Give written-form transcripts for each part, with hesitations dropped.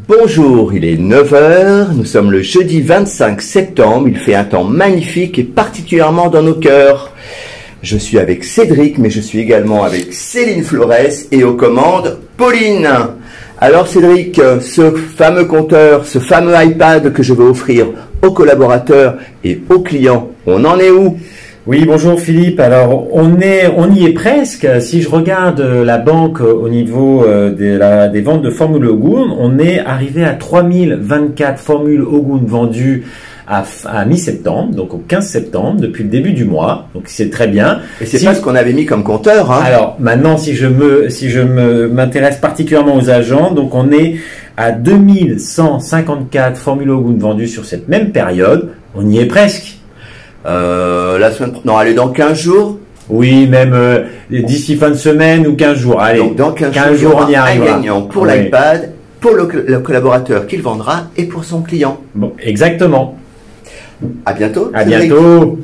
Bonjour, il est 9 heures, nous sommes le jeudi 25 septembre, il fait un temps magnifique et particulièrement dans nos cœurs. Je suis avec Cédric, mais je suis également avec Céline Flores et aux commandes, Pauline. Alors Cédric, ce fameux compteur, ce fameux iPad que je veux offrir aux collaborateurs et aux clients, on en est où ? Oui, bonjour Philippe. Alors, on y est presque. Si je regarde la banque au niveau des ventes de formules Ogun, on est arrivé à 3024 formules Ogun vendues à mi-septembre, donc au 15 septembre, depuis le début du mois. Donc, c'est très bien. Et c'est pas ce qu'on avait mis comme compteur, hein. Alors, maintenant, si je m'intéresse particulièrement aux agents, donc on est à 2154 formules Ogun vendues sur cette même période. On y est presque. La semaine, non, allez, dans 15 jours. Oui, même d'ici fin de semaine ou 15 jours. Allez, donc, dans 15 jours, on y arrivera. Un gagnant pour l'iPad, pour le collaborateur qu'il vendra et pour son client. Bon, exactement. À bientôt. À bientôt.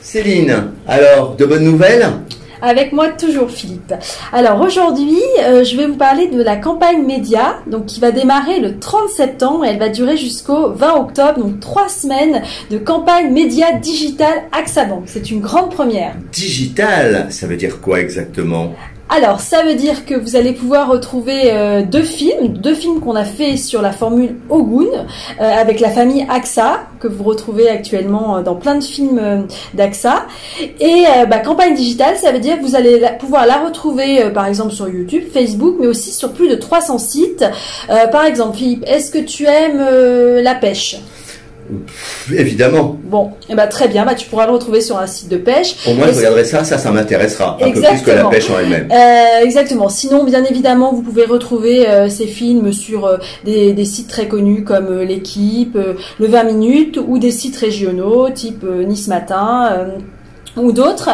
Céline, alors, de bonnes nouvelles ? Avec moi toujours Philippe. Alors aujourd'hui, je vais vous parler de la campagne média, donc qui va démarrer le 30 septembre et elle va durer jusqu'au 20 octobre, donc 3 semaines de campagne média digitale AXA Bank. C'est une grande première. Digital, ça veut dire quoi exactement ? Alors, ça veut dire que vous allez pouvoir retrouver deux films qu'on a fait sur la formule Ogun avec la famille AXA que vous retrouvez actuellement dans plein de films d'AXA. Et campagne digitale, ça veut dire que vous allez pouvoir la retrouver par exemple sur YouTube, Facebook, mais aussi sur plus de 300 sites. Par exemple, Philippe, est-ce que tu aimes la pêche ? Évidemment. Bon, très bien, tu pourras le retrouver sur un site de pêche. Au moins, je regarderai ça m'intéressera un peu plus que la pêche en elle-même. Exactement. Sinon, bien évidemment, vous pouvez retrouver ces films sur des sites très connus comme L'Équipe, le 20 minutes ou des sites régionaux type Nice Matin. Ou d'autres.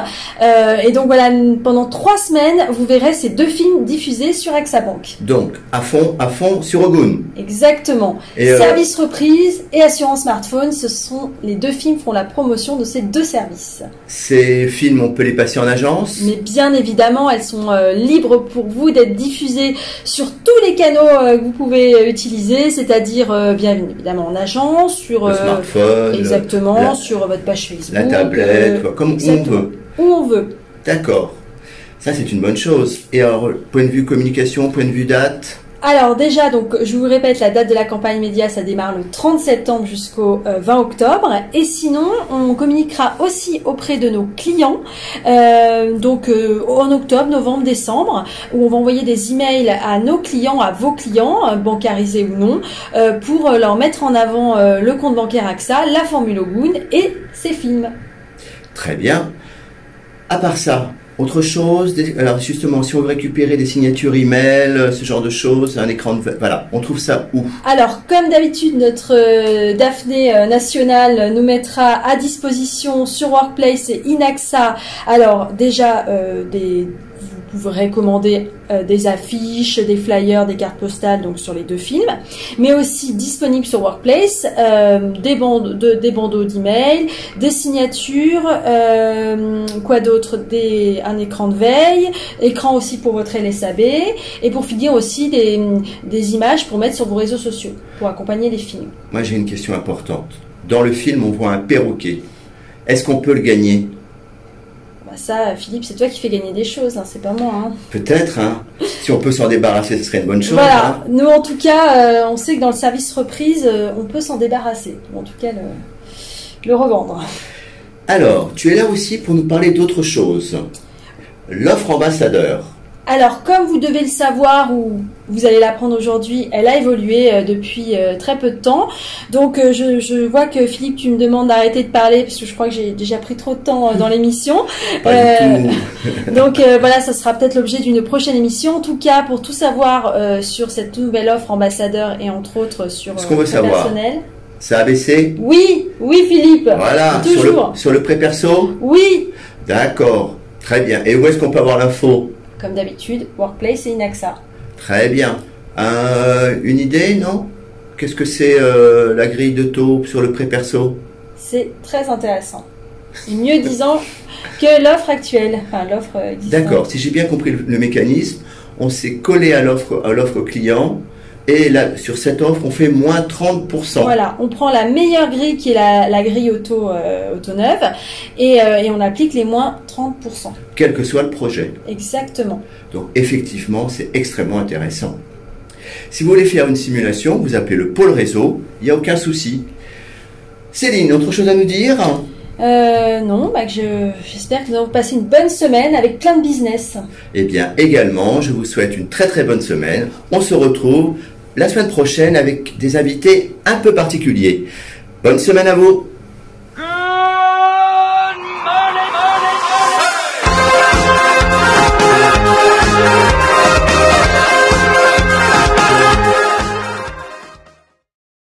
Et donc voilà, pendant 3 semaines, vous verrez ces deux films diffusés sur AXA Bank. Donc, à fond sur Ogun. Exactement. Et Service reprise et assurance smartphone, ce sont les deux films qui font la promotion de ces deux services. Ces films, on peut les passer en agence ? Mais bien évidemment, elles sont libres pour vous d'être diffusées sur tous les canaux que vous pouvez utiliser, c'est-à-dire bien évidemment en agence, sur le smartphone, exactement, sur votre page Facebook, la tablette, comme on veut. Où on veut. D'accord. Ça, c'est une bonne chose. Et alors, point de vue communication, point de vue date ? Alors déjà, donc je vous répète, la date de la campagne média, ça démarre le 30 septembre jusqu'au 20 octobre. Et sinon, on communiquera aussi auprès de nos clients, en octobre, novembre, décembre, où on va envoyer des emails à nos clients, à vos clients, bancarisés ou non, pour leur mettre en avant le compte bancaire AXA, la formule Ogun et ses films. Très bien. À part ça, autre chose, alors justement, si on veut récupérer des signatures email, ce genre de choses, un écran de... Voilà, on trouve ça où ? Alors, comme d'habitude, notre Daphné nationale nous mettra à disposition sur Workplace et Inaxa. Alors, déjà, vous pourrez commander des affiches, des flyers, des cartes postales donc sur les deux films, mais aussi disponible sur Workplace, des bandeaux d'email, des signatures, quoi d'autre, un écran de veille, écran aussi pour votre LSAB, et pour finir aussi des images pour mettre sur vos réseaux sociaux, pour accompagner les films. Moi j'ai une question importante. Dans le film on voit un perroquet. Est-ce qu'on peut le gagner ? Ça, Philippe, c'est toi qui fais gagner des choses, hein, c'est pas moi. Hein. Peut-être, hein. Si on peut s'en débarrasser, ce serait une bonne chose. Voilà, hein. Nous en tout cas, on sait que dans le service reprise, on peut s'en débarrasser, ou en tout cas le revendre. Alors, tu es là aussi pour nous parler d'autre chose. L'offre ambassadeur. Alors, comme vous devez le savoir, ou vous allez l'apprendre aujourd'hui, elle a évolué depuis très peu de temps. Donc, je vois que Philippe, tu me demandes d'arrêter de parler, parce que je crois que j'ai déjà pris trop de temps dans l'émission. Pas du tout. Donc, voilà, ça sera peut-être l'objet d'une prochaine émission. En tout cas, pour tout savoir sur cette nouvelle offre ambassadeur et entre autres sur ce qu'on veut savoir. Personnel. Ça a baissé ? Oui, Philippe. Voilà, toujours. Sur le prêt perso ? Oui. D'accord, très bien. Et où est-ce qu'on peut avoir l'info ? Comme d'habitude, Workplace et Inaxa. Très bien. Une idée, non ? Qu'est-ce que c'est la grille de taux sur le prêt perso ? C'est très intéressant. C'est mieux disant que l'offre actuelle, enfin l'offre existante. D'accord, si j'ai bien compris le mécanisme, on s'est collé à l'offre client Et là, sur cette offre, on fait moins 30%. Voilà, on prend la meilleure grille qui est la grille auto neuve et on applique les moins 30%. Quel que soit le projet. Exactement. Donc effectivement, c'est extrêmement intéressant. Si vous voulez faire une simulation, vous appelez le pôle réseau, il n'y a aucun souci. Céline, autre chose à nous dire? Non, j'espère que nous allons passer une bonne semaine avec plein de business. Eh bien, également, je vous souhaite une très très bonne semaine. On se retrouve la semaine prochaine avec des invités un peu particuliers. Bonne semaine à vous!